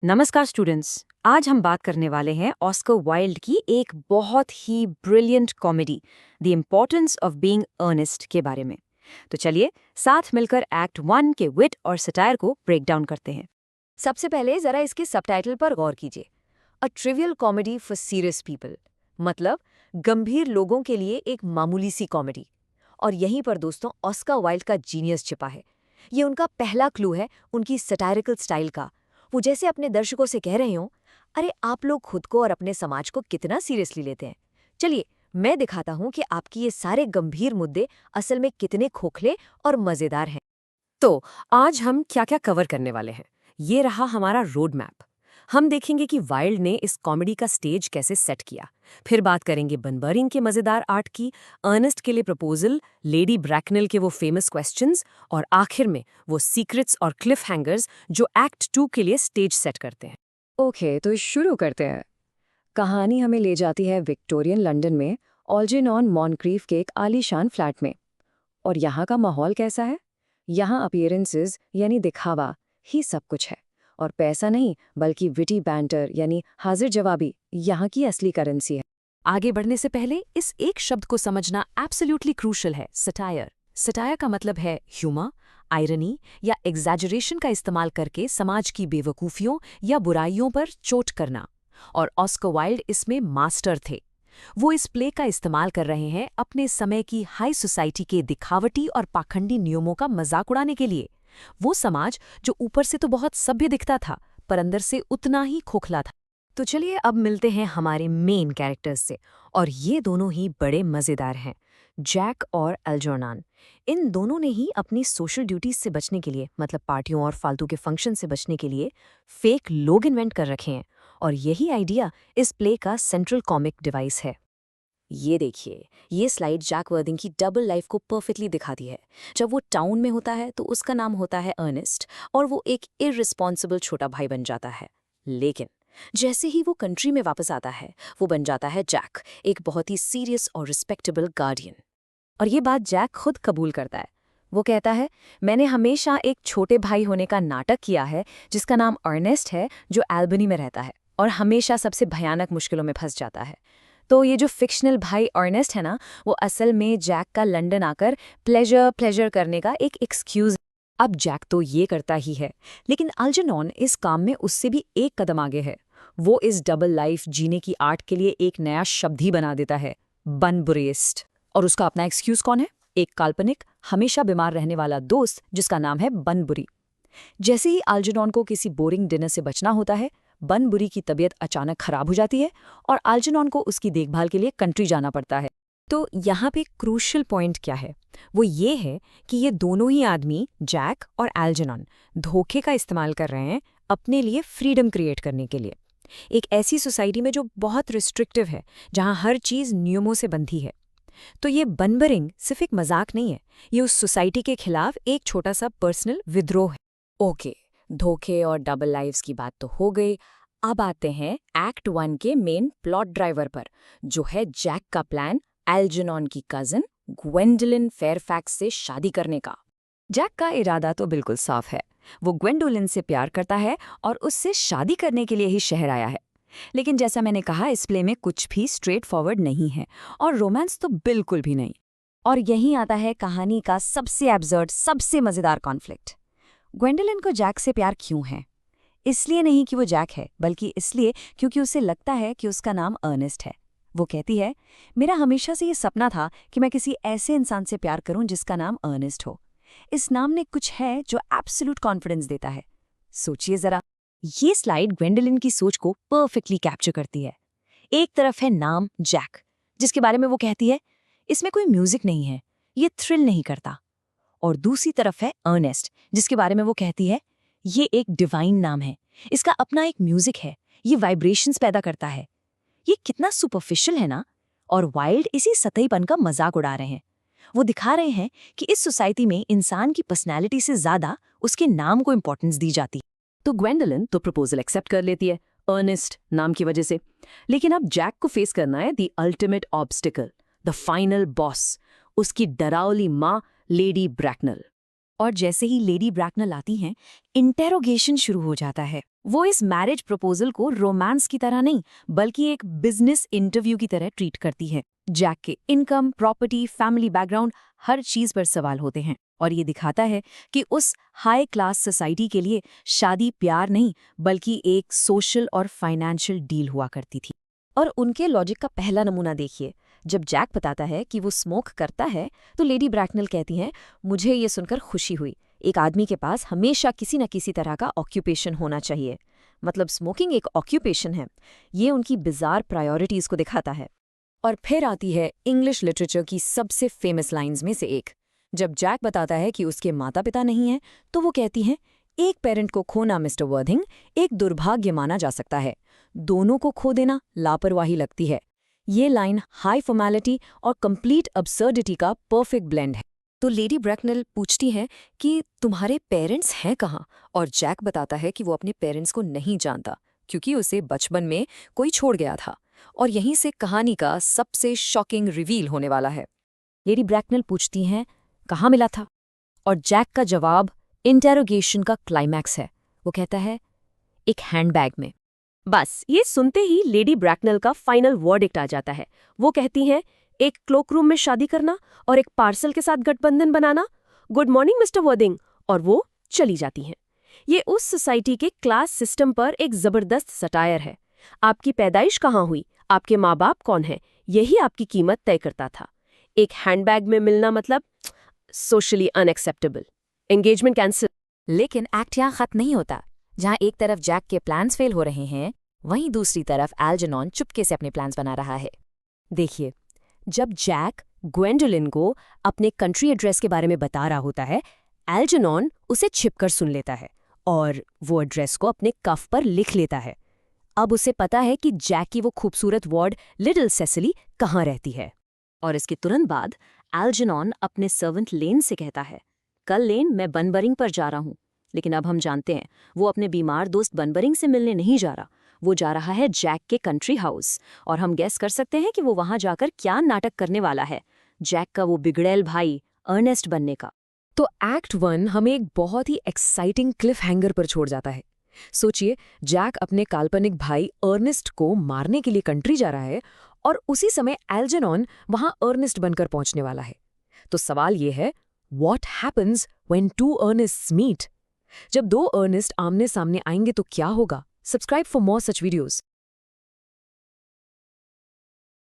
नमस्कार स्टूडेंट्स। आज हम बात करने वाले हैं ऑस्कर वाइल्ड की एक बहुत ही brilliant comedy the importance of being earnest के बारे में। तो चलिए साथ मिलकर एक्ट 1 के विट और सटायर को ब्रेक डाउन करते हैं। सबसे पहले जरा इसके सबटाइटल पर गौर कीजिए। A trivial comedy for serious people, मतलब गंभीर लोगों के लिए एक मामूली सी कॉमेडी। और यहीं पर दोस्तों ऑस्कर वाइल्ड का जीनियस छिपा है। ये उनका पहला क्लू है उनकी सटायरिकल स्टाइल का। वो जैसे अपने दर्शकों से कह रहे हो, अरे आप लोग खुद को और अपने समाज को कितना सीरियसली लेते हैं। चलिए मैं दिखाता हूं कि आपकी ये सारे गंभीर मुद्दे असल में कितने खोखले और मजेदार हैं। तो आज हम क्या क्या कवर करने वाले हैं, ये रहा हमारा रोड मैप। हम देखेंगे कि वाइल्ड ने इस कॉमेडी का स्टेज कैसे सेट किया। फिर बात करेंगे बनबरिंग के मजेदार आर्ट की, अर्नेस्ट के लिए प्रपोजल, लेडी ब्रैकनेल के वो फेमस क्वेश्चंस, और आखिर में वो सीक्रेट्स और क्लिफ हैंगर्स जो एक्ट 2 के लिए स्टेज सेट करते हैं। ओके, तो शुरू करते हैं। कहानी हमें ले जाती है विक्टोरियन लंदन में ऑल्जिनॉन मॉनक्रीफ के एक आलीशान फ्लैट में। और यहाँ का माहौल कैसा है? यहाँ अपीयरेंसेस यानी दिखावा ही सब कुछ है, और पैसा नहीं बल्कि विटी बैंटर यानी हाजिर जवाबी यहाँ की असली करेंसी है। आगे बढ़ने से पहले इस एक शब्द को समझना एब्सोल्युटली क्रूशल है, सटायर। सटायर का मतलब है ह्यूमर, आयरनी या एग्जैजरेशन का इस्तेमाल करके समाज की बेवकूफियों या बुराइयों पर चोट करना। और ऑस्कर वाइल्ड इसमें मास्टर थे। वो इस प्ले का इस्तेमाल कर रहे हैं अपने समय की हाई सोसाइटी के दिखावटी और पाखंडी नियमों का मजाक उड़ाने के लिए। वो समाज जो ऊपर से तो बहुत सभ्य दिखता था पर अंदर से उतना ही खोखला था। तो चलिए अब मिलते हैं हमारे मेन कैरेक्टर्स से, और ये दोनों ही बड़े मज़ेदार हैं, जैक और एल्जर्नॉन। इन दोनों ने ही अपनी सोशल ड्यूटीज से बचने के लिए, मतलब पार्टियों और फालतू के फंक्शन से बचने के लिए, फेक लोग इन्वेंट कर रखे हैं। और यही आइडिया इस प्ले का सेंट्रल कॉमिक डिवाइस है। ये देखिए, ये स्लाइड जैक वर्दिंग की डबल लाइफ को परफेक्टली दिखाती है। जब वो टाउन में होता है तो उसका नाम होता है अर्नेस्ट, और वो एक इररिस्पॉन्सिबल छोटा भाई बन जाता है। लेकिन जैसे ही वो कंट्री में वापस आता है वो बन जाता है जैक, एक बहुत ही सीरियस और रिस्पेक्टेबल गार्डियन। और ये बात जैक खुद कबूल करता है। वो कहता है, मैंने हमेशा एक छोटे भाई होने का नाटक किया है जिसका नाम अर्नेस्ट है, जो एल्बनी में रहता है और हमेशा सबसे भयानक मुश्किलों में फंस जाता है। तो ये जो फिक्शनल भाई अर्नेस्ट है ना, वो असल में जैक का लंदन आकर प्लेजर करने का एक एक्सक्यूज। अब जैक तो ये करता ही है, लेकिन अल्जर्नॉन इस काम में उससे भी एक कदम आगे है। वो इस डबल लाइफ जीने की आर्ट के लिए एक नया शब्द ही बना देता है, बनबुरिस्ट। और उसका अपना एक्सक्यूज कौन है? एक काल्पनिक, हमेशा बीमार रहने वाला दोस्त जिसका नाम है बनबुरी। जैसे ही अल्जर्नॉन को किसी बोरिंग डिनर से बचना होता है, बनबुरी की तबीयत अचानक खराब हो जाती है और अल्जर्नॉन को उसकी देखभाल के लिए कंट्री जाना पड़ता है। तो यहाँ पे क्रूशियल पॉइंट क्या है? वो ये है कि ये दोनों ही आदमी, जैक और अल्जर्नॉन, धोखे का इस्तेमाल कर रहे हैं अपने लिए फ्रीडम क्रिएट करने के लिए। एक ऐसी सोसाइटी में जो बहुत रिस्ट्रिक्टिव है, जहाँ हर चीज़ नियमों से बंधी है। तो ये बनबरिंग सिर्फ एक मजाक नहीं है, ये उस सोसाइटी के खिलाफ एक छोटा सा पर्सनल विद्रोह है। ओके, धोखे और डबल लाइव्स की बात तो हो गई। अब आते हैं एक्ट 1 के मेन प्लॉट ड्राइवर पर, जो है जैक का प्लान एल्जर्नॉन की कजन ग्वेंडोलिन फेयरफैक्स से शादी करने का। जैक का इरादा तो बिल्कुल साफ है। वो ग्वेंडोलिन से प्यार करता है और उससे शादी करने के लिए ही शहर आया है। लेकिन जैसा मैंने कहा, इस प्ले में कुछ भी स्ट्रेट फॉरवर्ड नहीं है, और रोमांस तो बिल्कुल भी नहीं। और यहीं आता है कहानी का सबसे एब्सर्ड, सबसे मजेदार कॉन्फ्लिक्ट। ग्वेंडोलिन को जैक से प्यार क्यों है? इसलिए नहीं कि वो जैक है, बल्कि इसलिए क्योंकि उसे लगता है कि उसका नाम अर्नेस्ट है। वो कहती है, मेरा हमेशा से ये सपना था कि मैं किसी ऐसे इंसान से प्यार करूं जिसका नाम अर्नेस्ट हो। इस नाम ने कुछ है जो एब्सोल्यूट कॉन्फिडेंस देता है। सोचिए जरा, ये स्लाइड ग्वेंडोलिन की सोच को परफेक्टली कैप्चर करती है। एक तरफ है नाम जैक, जिसके बारे में वो कहती है, इसमें कोई म्यूजिक नहीं है, ये थ्रिल नहीं करता। और दूसरी तरफ है अर्नेस्ट, जिसके बारे में वो कहती है, ये एक डिवाइन नाम है, इसका अपना एक म्यूजिक है, ये वाइब्रेशंस पैदा करता है। ये कितना सुपरफिशियल है ना। और वाइल्ड इसी सतहीपन का मजाक उड़ा रहे हैं। वो दिखा रहे हैं कि इस सोसाइटी में इंसान की पर्सनैलिटी से ज्यादा उसके नाम को इंपॉर्टेंस दी जाती है। तो ग्वेंडोलिन तो प्रपोजल एक्सेप्ट कर लेती है अर्नेस्ट नाम की वजह से। लेकिन अब जैक को फेस करना है the ultimate obstacle, the final boss, उसकी डरावली माँ लेडी ब्रैकनेल। और जैसे ही लेडी ब्रैकनल आती हैं, इंटेरोगेशन शुरू हो जाता है। वो इस मैरिज प्रपोजल को रोमांस की तरह नहीं, बल्कि एक बिजनेस इंटरव्यू की तरह ट्रीट करती है। जैक के इनकम, प्रॉपर्टी, फैमिली बैकग्राउंड, हर चीज पर सवाल होते हैं, और ये दिखाता है कि उस हाई क्लास सोसाइटी के लिए शादी प्यार नहीं, बल्कि एक सोशल और फाइनेंशियल डील हुआ करती थी। और उनके लॉजिक का पहला नमूना देखिए। जब जैक बताता है कि वो स्मोक करता है, तो लेडी ब्रैकनल कहती हैं, मुझे ये सुनकर खुशी हुई। एक आदमी के पास हमेशा किसी न किसी तरह का ऑक्यूपेशन होना चाहिए। मतलब स्मोकिंग एक ऑक्यूपेशन है। ये उनकी बिजार प्रायोरिटीज को दिखाता है। और फिर आती है इंग्लिश लिटरेचर की सबसे फेमस लाइन्स में से एक। जब जैक बताता है कि उसके माता पिता नहीं हैं, तो वो कहती हैं, एक पेरेंट को खोना मिस्टर वर्थिंग एक दुर्भाग्य माना जा सकता है, दोनों को खो देना लापरवाही लगती है। ये लाइन हाई फॉर्मेलिटी और कंप्लीट अब्सर्डिटी का परफेक्ट ब्लेंड है। तो लेडी ब्रैकनल पूछती है कि तुम्हारे पेरेंट्स हैं कहाँ, और जैक बताता है कि वो अपने पेरेंट्स को नहीं जानता, क्योंकि उसे बचपन में कोई छोड़ गया था। और यहीं से कहानी का सबसे शॉकिंग रिवील होने वाला है। लेडी ब्रैकनल पूछती हैं, कहाँ मिला था? और जैक का जवाब इंटेरोगेशन का क्लाइमैक्स है। वो कहता है, एक हैंडबैग में। बस ये सुनते ही लेडी ब्रैकनल का फाइनल वर्डिक्ट आ जाता है। वो कहती हैं, एक क्लोकरूम में शादी करना और एक पार्सल के साथ गठबंधन बनाना। Good morning mister Worthing. और वो चली जाती हैं। ये उस सोसाइटी के क्लास सिस्टम पर एक जबरदस्त सटायर है। आपकी पैदाइश कहाँ हुई, आपके माँ बाप कौन हैं, यही आपकी कीमत तय करता था। एक हैंडबैग में मिलना मतलब सोशली अनएक्सेप्टेबल। Engagement cancel. लेकिन एक्ट यहाँ खत्म नहीं होता। जहाँ एक तरफ जैक के प्लान्स फेल हो रहे हैं, वहीं दूसरी तरफ एल्जेनॉन चुपके से अपने प्लान्स बना रहा है। देखिए, जब जैक ग्वेंडोलिन को अपने कंट्री एड्रेस के बारे में बता रहा होता है, एल्जेनॉन उसे छिपकर सुन लेता है और वो एड्रेस को अपने कफ पर लिख लेता है। अब उसे पता है कि जैक की वो खूबसूरत वार्ड लिटिल सेसिली कहाँ रहती है। और इसके तुरंत बाद एल्जेनॉन अपने सर्वेंट लेन से कहता है, कल लेन मैं बनबरिंग पर जा रहा हूँ। लेकिन अब हम जानते हैं वो अपने बीमार दोस्त बनबरिंग से मिलने नहीं जा रहा, वो जा रहा है जैक के कंट्री हाउस। और हम गेस कर सकते हैं कि वो वहां जाकर क्या नाटक करने वाला है, जैक का वो बिगड़ैल भाई अर्नेस्ट बनने का। तो एक्ट 1 हमें एक बहुत ही एक्साइटिंग क्लिफ हैंगर पर छोड़ जाता है। सोचिए, जैक अपने काल्पनिक भाई अर्नेस्ट को मारने के लिए कंट्री जा रहा है, और उसी समय एल्जेनॉन वहां अर्नेस्ट बनकर पहुंचने वाला है। तो सवाल ये है, what happens when two Earnests meet? जब दो अर्नेस्ट आमने सामने आएंगे तो क्या होगा? Subscribe for more such videos.